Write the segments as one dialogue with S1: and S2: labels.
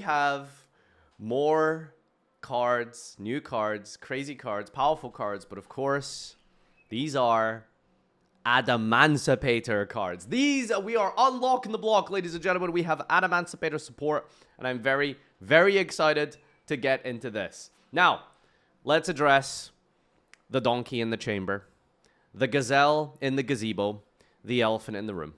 S1: have more cards, new cards, crazy cards, powerful cards, but of course, these are Adamancipator cards. These, we are unlocking the block, ladies and gentlemen. We have Adamancipator support, and I'm very, very excited to get into this. Now, let's address the donkey in the chamber, the gazelle in the gazebo, the elephant in the room.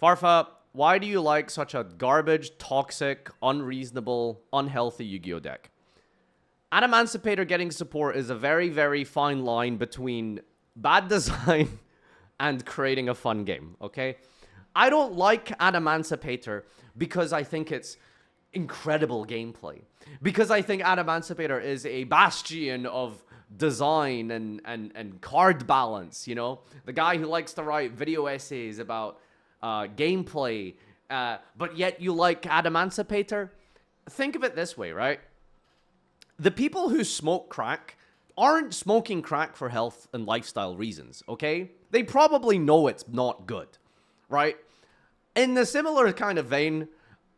S1: Farfa, why do you like such a garbage, toxic, unreasonable, unhealthy Yu-Gi-Oh deck? Adamancipator getting support is a very, very fine line between bad design and creating a fun game, okay? I don't like Adamancipator because I think it's incredible gameplay. Because I think Adamancipator is a bastion of design and card balance, you know? The guy who likes to write video essays about gameplay, but yet you like Adamancipator. Think of it this way, right? The people who smoke crack aren't smoking crack for health and lifestyle reasons, okay? They probably know it's not good, right? In the similar kind of vein,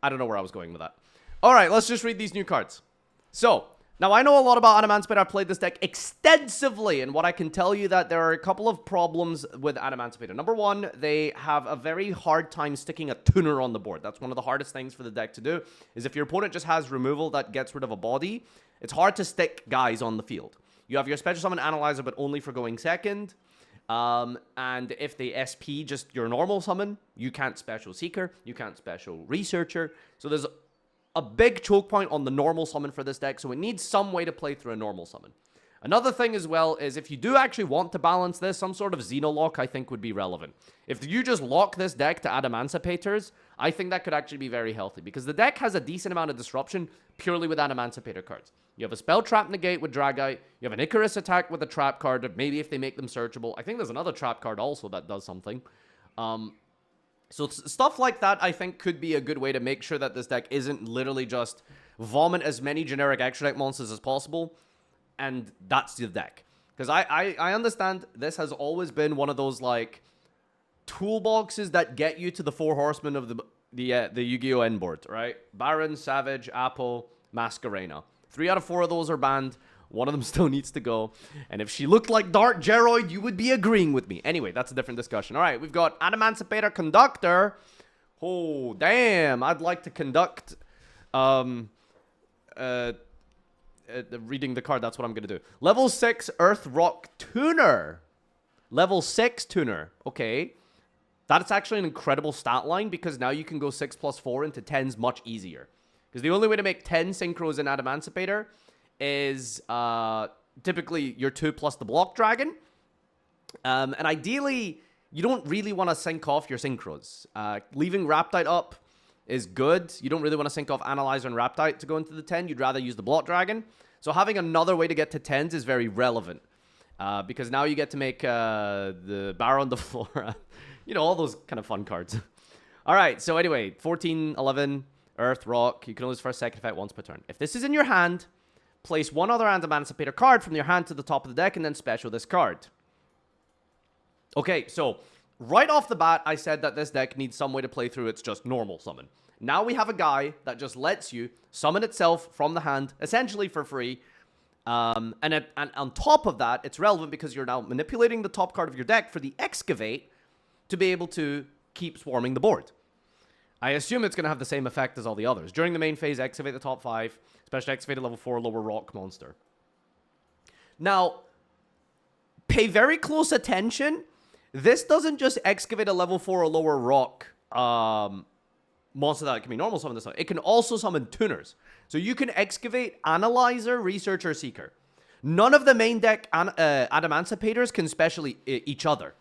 S1: I don't know where I was going with that. All right, let's just read these new cards. So, now I know a lot about Adamancipator. I've played this deck extensively, and what I can tell you that there are a couple of problems with Adamancipator. Number one, they have a very hard time sticking a tuner on the board. That's one of the hardest things for the deck to do, is if your opponent just has removal that gets rid of a body, it's hard to stick guys on the field. You have your special summon analyzer, but only for going second. And if they SP just your normal summon, you can't special seeker, you can't special researcher. So there's a big choke point on the normal summon for this deck, so it needs some way to play through a normal summon. Another thing as well is if you do actually want to balance this, some sort of Xenolock I think would be relevant. If you just lock this deck to Adamancipators, I think that could actually be very healthy, because the deck has a decent amount of disruption purely with Adamancipator cards. You have a Spell Trap Negate with Dragite, you have an Icarus attack with a Trap card, maybe if they make them searchable. I think there's another Trap card also that does something. So stuff like that, I think, could be a good way to make sure that this deck isn't literally just vomit as many generic extra deck monsters as possible, and that's the deck. Because I understand this has always been one of those, like, toolboxes that get you to the four horsemen of the Yu-Gi-Oh! End board, right? Baron, Savage, Apo, Masquerena. 3 out of 4 of those are banned. One of them still needs to go. And if she looked like Dark Geroid, you would be agreeing with me. Anyway, that's a different discussion. All right, we've got Adamancipator Conductor. Oh, damn. I'd like to conduct... reading the card, that's what I'm going to do. Level 6 Earth Rock Tuner. Level 6 Tuner. Okay. That's actually an incredible stat line, because now you can go 6 plus 4 into 10s much easier. Because the only way to make 10 synchros in Adamancipator is typically your 2 plus the block dragon. And ideally, you don't really want to sync off your synchros. Leaving Raptite up is good. You don't really want to sync off Analyzer and Raptite to go into the 10. You'd rather use the block dragon. So having another way to get to 10s is very relevant. Because now you get to make the Baron the floor. You know, all those kind of fun cards. All right, so anyway, 14, 11, Earth, Rock. You can only use first, second effect once per turn. If this is in your hand, place one other Adamancipator card from your hand to the top of the deck and then special this card. Okay, so right off the bat, I said that this deck needs some way to play through its just normal summon. Now we have a guy that just lets you summon itself from the hand, essentially for free. And on top of that, it's relevant because you're now manipulating the top card of your deck for the Excavate to be able to keep swarming the board. I assume it's going to have the same effect as all the others. During the main phase, Excavate the top 5, special Excavate a level 4 lower rock monster. Now, pay very close attention. This doesn't just Excavate a level 4 or lower rock monster that can be normal summon this time. It can also summon tuners. So you can Excavate, Analyzer, Researcher, Seeker. None of the main deck Adamancipators can special each other.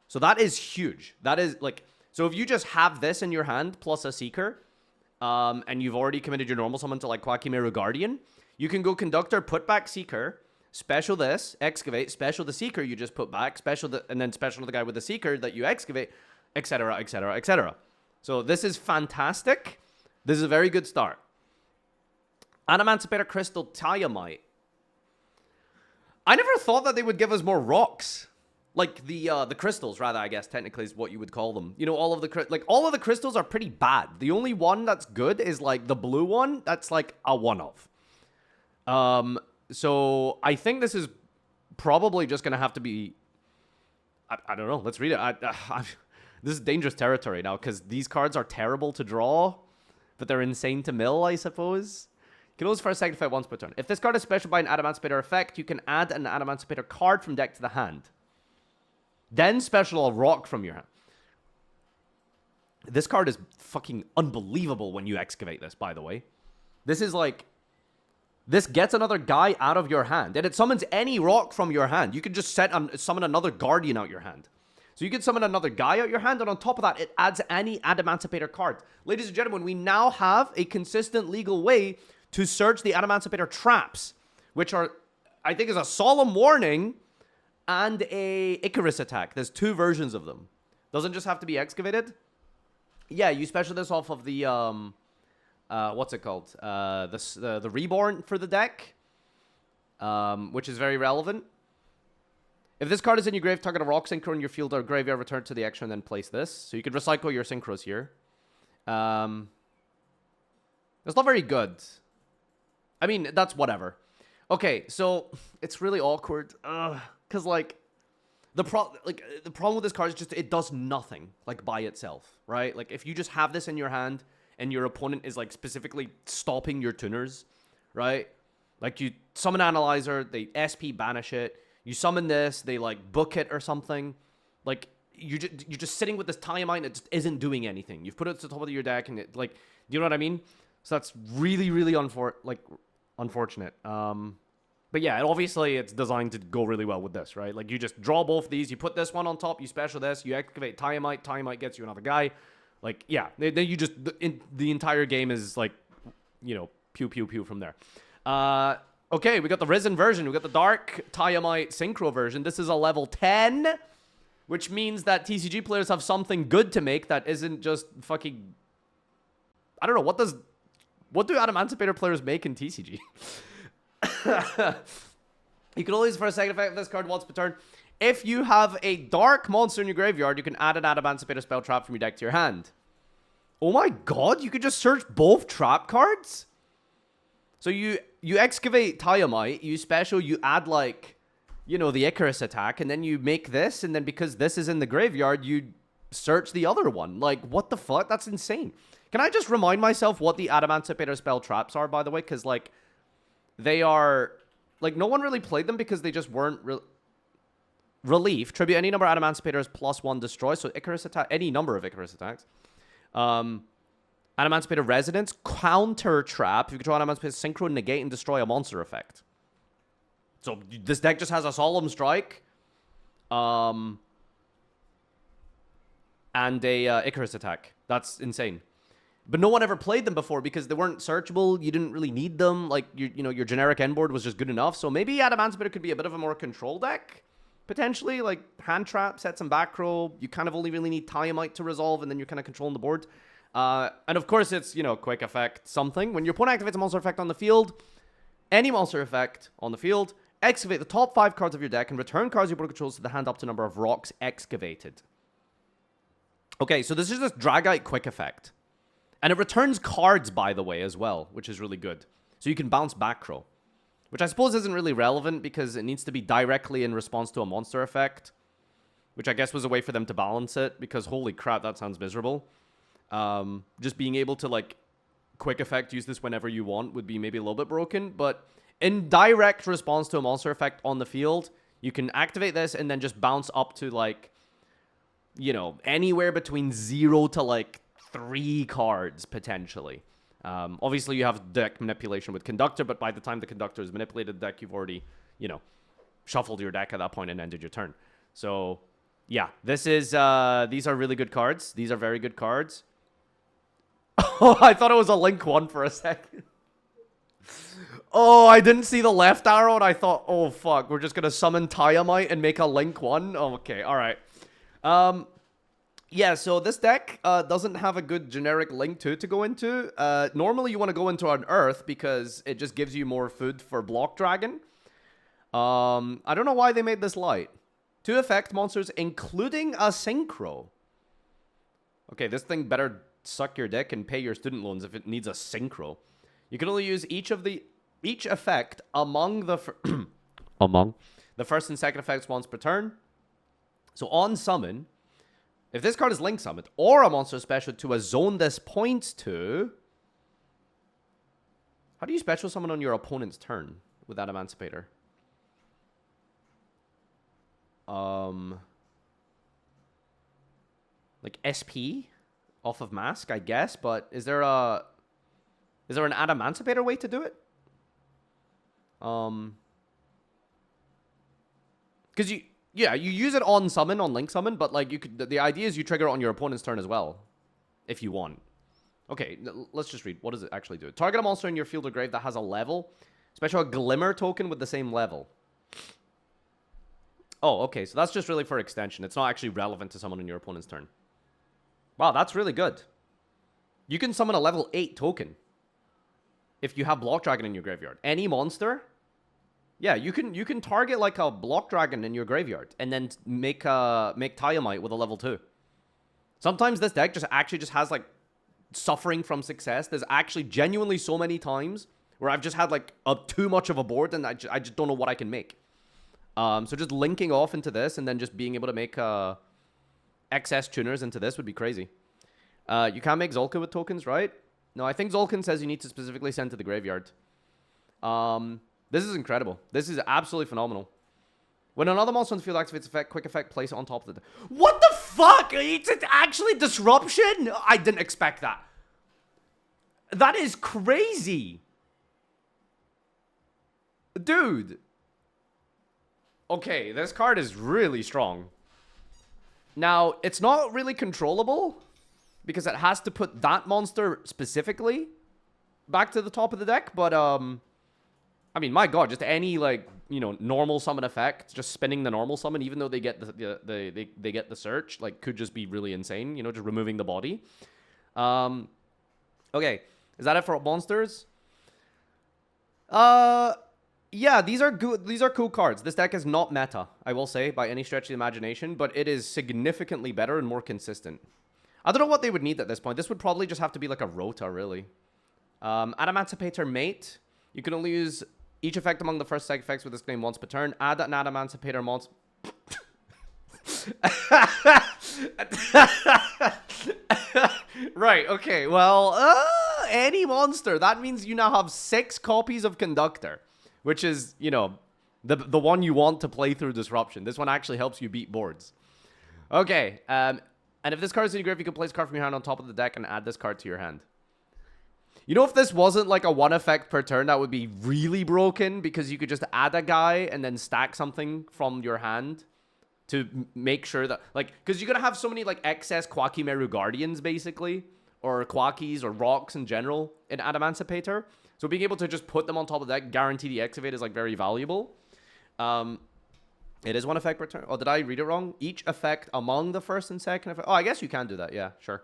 S1: So that is huge. That is like... So if you just have this in your hand plus a Seeker, and you've already committed your normal summon to like Quakimeru Guardian, you can go Conductor, put back Seeker, special this, Excavate, special the Seeker you just put back, special the, and then special the guy with the Seeker that you Excavate, etc., etc., etc. So this is fantastic. This is a very good start. Adamancipator Crystal Tiamite. I never thought that they would give us more rocks Like the crystals, rather, I guess, technically is what you would call them. You know, all of the crystals are pretty bad. The only one that's good is, like, the blue one. That's, like, a one-off. So I think this is probably just going to have to be... I don't know. Let's read it. This is dangerous territory now, because these cards are terrible to draw, but they're insane to mill, I suppose. You can always first sacrifice once per turn. If this card is special by an Adamancipator effect, you can add an Adamancipator card from deck to the hand. Then special a rock from your hand. This card is fucking unbelievable when you excavate this, by the way. This is like... This gets another guy out of your hand. And it summons any rock from your hand. You can just summon another guardian out your hand. So you can summon another guy out your hand. And on top of that, it adds any Adamancipator card. Ladies and gentlemen, we now have a consistent legal way to search the Adamancipator traps. Which are, I think, is a solemn warning... and a Icarus attack. There's two versions of them. Doesn't just have to be excavated. Yeah, you special this off of the, what's it called? The Reborn for the deck. Which is very relevant. If this card is in your grave, target a rock synchro in your field or graveyard, return to the action, and then place this. So you could recycle your synchros here. It's not very good. I mean, that's whatever. Okay, so it's really awkward. Because, like, the problem with this card is just it does nothing, like, by itself, right? Like, if you just have this in your hand and your opponent is, like, specifically stopping your tuners, right? Like, you summon Analyzer, they SP banish it. You summon this, they, like, book it or something. Like, you're just sitting with this Tiamite and it just isn't doing anything. You've put it to the top of your deck and, it, like, you know what I mean? So that's really, really unfortunate. But yeah, obviously it's designed to go really well with this, right? Like, you just draw both these, you put this one on top, you special this, you activate Tiamite, Tiamite gets you another guy. Like, yeah, then you just, the entire game is like, you know, pew, pew, pew from there. Okay, we got the Risen version, we got the Dark Tiamite Synchro version. This is a level 10, which means that TCG players have something good to make that isn't just fucking... I don't know, what do Adamancipator players make in TCG? You can always first sacrifice this card once per turn. If you have a dark monster in your graveyard, you can add an Adamancipator spell trap from your deck to your hand. Oh my god, you could just search both trap cards? So you excavate Tiamite, you special, you add, like, you know, the Icarus attack, and then you make this, and then because this is in the graveyard, you search the other one. Like, what the fuck? That's insane. Can I just remind myself what the Adamancipator spell traps are, by the way? Because, like, they are... Like, no one really played them because they just weren't... Relief. Tribute any number of Adamancipators +1 destroy. So Icarus attack... Any number of Icarus attacks. Adamancipator Resonance. Counter Trap. If you control Adamancipator, Synchro, negate, and destroy a monster effect. So this deck just has a Solemn Strike. And a Icarus attack. That's insane. But no one ever played them before because they weren't searchable. You didn't really need them. Like, you know, your generic end board was just good enough. So maybe Adamancipator could be a bit of a more control deck, potentially. Like, hand trap, set some back row. You kind of only really need Tiamite to resolve, and then you're kind of controlling the board. And of course, it's, you know, quick effect something. When your opponent activates a monster effect on the field, any monster effect on the field, excavate the top 5 cards of your deck and return cards your opponent controls to the hand up to number of rocks excavated. Okay, so this is just Dragite quick effect. And it returns cards, by the way, as well, which is really good. So you can bounce back row, which I suppose isn't really relevant because it needs to be directly in response to a monster effect, which I guess was a way for them to balance it because holy crap, that sounds miserable. Just being able to, like, quick effect, use this whenever you want would be maybe a little bit broken, but in direct response to a monster effect on the field, you can activate this and then just bounce up to, like, you know, anywhere between 0 to, like, 3 cards, potentially. Obviously, you have deck manipulation with Conductor, but by the time the Conductor is manipulated the deck, you've already, you know, shuffled your deck at that point and ended your turn. So, yeah, this is, these are really good cards. These are very good cards. Oh, I thought it was a Link 1 for a second. Oh, I didn't see the left arrow, and I thought, oh, fuck, we're just gonna summon Tiamite and make a Link 1? Oh, okay, alright. Yeah, so this deck doesn't have a good generic Link 2 to go into. Normally, you want to go into an Earth because it just gives you more food for Block Dragon. I don't know why they made this light. 2 effect monsters, including a synchro. Okay, this thing better suck your dick and pay your student loans if it needs a synchro. You can only use each effect among the first and second effects once per turn. So on summon, if this card is link summoned or a monster special to a zone this points to, how do you special summon on your opponent's turn with Adamancipator? Like SP off of Mask, I guess, but is there an Adamancipator way to do it? Because you use it on summon, on link summon, but like the idea is you trigger it on your opponent's turn as well, if you want. Okay, let's just read. What does it actually do? Target a monster in your field or grave that has a level. Special a Glimmer token with the same level. Oh, okay, so that's just really for extension. It's not actually relevant to someone in your opponent's turn. Wow, that's really good. You can summon a level 8 token if you have Block Dragon in your graveyard. Any monster, yeah, you can target like a Block Dragon in your graveyard and then make Tiamite with a level 2. Sometimes this deck just has like suffering from success. There's actually genuinely so many times where I've just had like too much of a board and I just don't know what I can make. So just linking off into this and then just being able to make XS tuners into this would be crazy. You can't make Zolka with tokens, right? No, I think Zolkin says you need to specifically send to the graveyard. This is incredible. This is absolutely phenomenal. When another monster on the field activates effect, quick effect, place it on top of the... What the fuck? It's actually disruption? I didn't expect that. That is crazy. Dude. Okay, this card is really strong. Now, it's not really controllable because it has to put that monster specifically back to the top of the deck, but I mean, my god, just any like, you know, normal summon effect, just spinning the normal summon even though they get they get the search, like could just be really insane, you know, just removing the body. Okay, is that it for monsters? Yeah, these are good. These are cool cards. This deck is not meta, I will say, by any stretch of the imagination, but it is significantly better and more consistent. I don't know what they would need at this point. This would probably just have to be like a Rota, really. Adamancipator Mate. You can only use each effect among the first second effects with this name once per turn. Add an Adamancipator monster. Right, okay, well, any monster. That means you now have 6 copies of Conductor, which is, you know, the one you want to play through Disruption. This one actually helps you beat boards. Okay, and if this card is in your grave, you can place a card from your hand on top of the deck and add this card to your hand. You know, if this wasn't like a 1 effect per turn, that would be really broken because you could just add a guy and then stack something from your hand to make sure that, like, because you're going to have so many, like, excess Quackimeru Guardians, basically, or Quackies or rocks in general in Adamancipator. So being able to just put them on top of the deck, guarantee the activate is, like, very valuable. It is 1 effect per turn. Oh, did I read it wrong? Each effect among the first and second effect. Oh, I guess you can do that. Yeah, sure.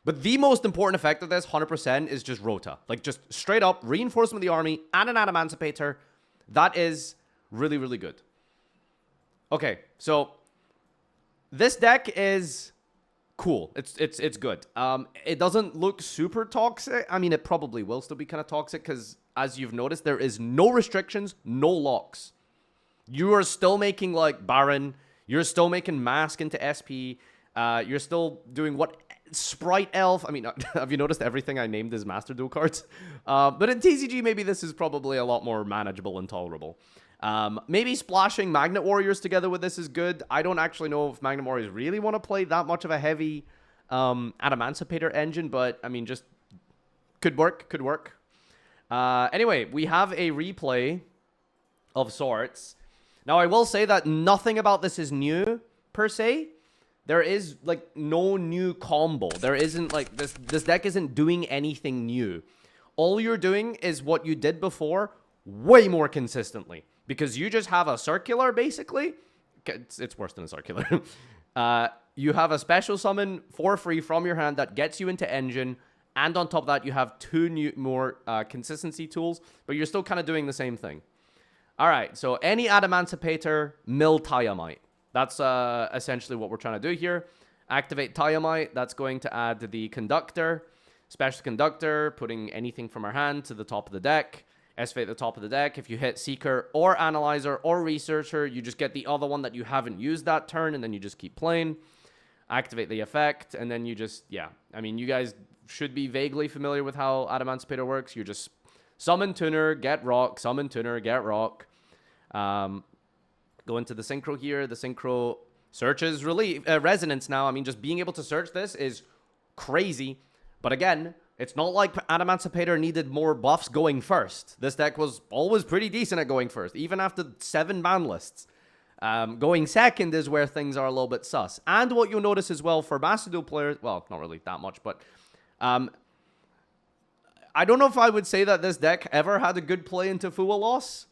S1: But the most important effect of this, 100%, is just Rota. Like, just straight up reinforcement of the army and an Adamancipator. That is really, really good. Okay, so this deck is cool. It's good. It doesn't look super toxic. I mean, it probably will still be kind of toxic because, as you've noticed, there is no restrictions, no locks. You are still making, like, Baron. You're still making Mask into SP. You're still doing what... Sprite Elf. I mean, have you noticed everything I named is Master Duel cards? But in TCG, maybe this is probably a lot more manageable and tolerable. Maybe splashing Magnet Warriors together with this is good. I don't actually know if Magnet Warriors really want to play that much of a heavy Adamancipator engine, but I mean, just could work, could work. Anyway, we have a replay of sorts. Now, I will say that nothing about this is new, per se. There is, like, no new combo. There isn't, like, this deck isn't doing anything new. All you're doing is what you did before, way more consistently. Because you just have a circular, basically. It's worse than a circular. You have a special summon for free from your hand that gets you into engine. And on top of that, you have 2 more consistency tools. But you're still kind of doing the same thing. Alright, so any Adamancipator, mill Tiamite. That's essentially what we're trying to do here. Activate Tiamite. That's going to add the Conductor. Special Conductor, putting anything from our hand to the top of the deck. Escalate the top of the deck. If you hit Seeker or Analyzer or Researcher, you just get the other one that you haven't used that turn, and then you just keep playing. Activate the effect, and then you just, yeah. I mean, you guys should be vaguely familiar with how Adamancipator works. You just summon Tuner, get Rock, summon Tuner, get Rock. Go into the Synchro here. The Synchro searches Resonance now. I mean, just being able to search this is crazy. But again, it's not like Adamancipator needed more buffs going first. This deck was always pretty decent at going first, even after 7 ban lists. Going second is where things are a little bit sus. And what you'll notice as well for Master Duel players, well, not really that much, but I don't know if I would say that this deck ever had a good play into Fua Loss,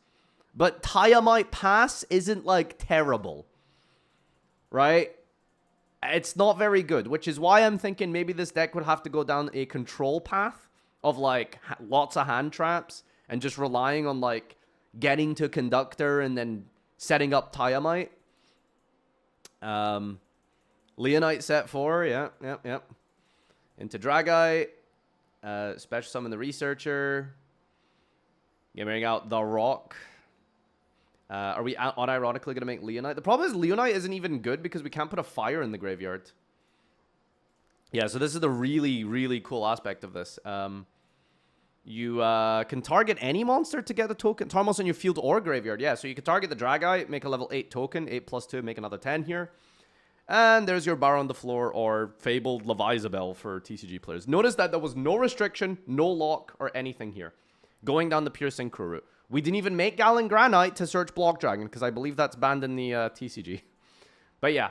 S1: but Tiamite Pass isn't, like, terrible, right? It's not very good, which is why I'm thinking maybe this deck would have to go down a control path of, like, lots of hand traps and just relying on, like, getting to Conductor and then setting up Tiamite. Leonite set 4, yeah. Into Dragite. Special summon the Researcher. Giving out the Rock. Are we unironically going to make Leonite? The problem is Leonite isn't even good because we can't put a fire in the graveyard. Yeah, so this is the really, really cool aspect of this. You can target any monster to get a token. Target monster in your field or graveyard. Yeah, so you can target the Dragite, make a level 8 token. 8 plus 2, make another 10 here. And there's your Bar on the Floor or Fabled Levisabel for TCG players. Notice that there was no restriction, no lock, or anything here. Going down the pure Synchro route. We didn't even make Galen Granite to search Block Dragon, because I believe that's banned in the TCG. But yeah.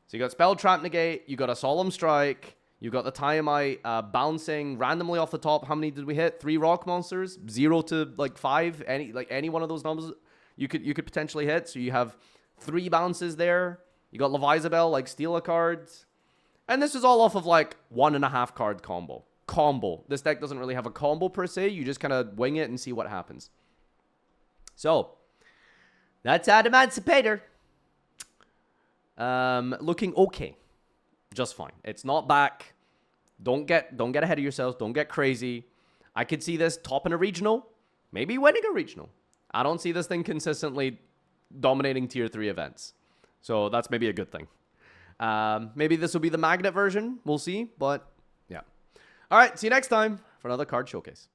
S1: So you got Spell Trap Negate, you got a Solemn Strike, you got the Tiamite bouncing randomly off the top. How many did we hit? 3 rock monsters? 0 to like 5. Any one of those numbers you could potentially hit. So you have 3 bounces there. You got Levisabel, like steal a card. And this is all off of like 1.5 card combo. This deck doesn't really have a combo per se. You just kind of wing it and see what happens. So, that's Adamancipator. Looking okay. Just fine. It's not back. Don't get ahead of yourselves. Don't get crazy. I could see this topping a regional. Maybe winning a regional. I don't see this thing consistently dominating tier 3 events. So, that's maybe a good thing. Maybe this will be the magnet version. We'll see. But, yeah. Alright, see you next time for another card showcase.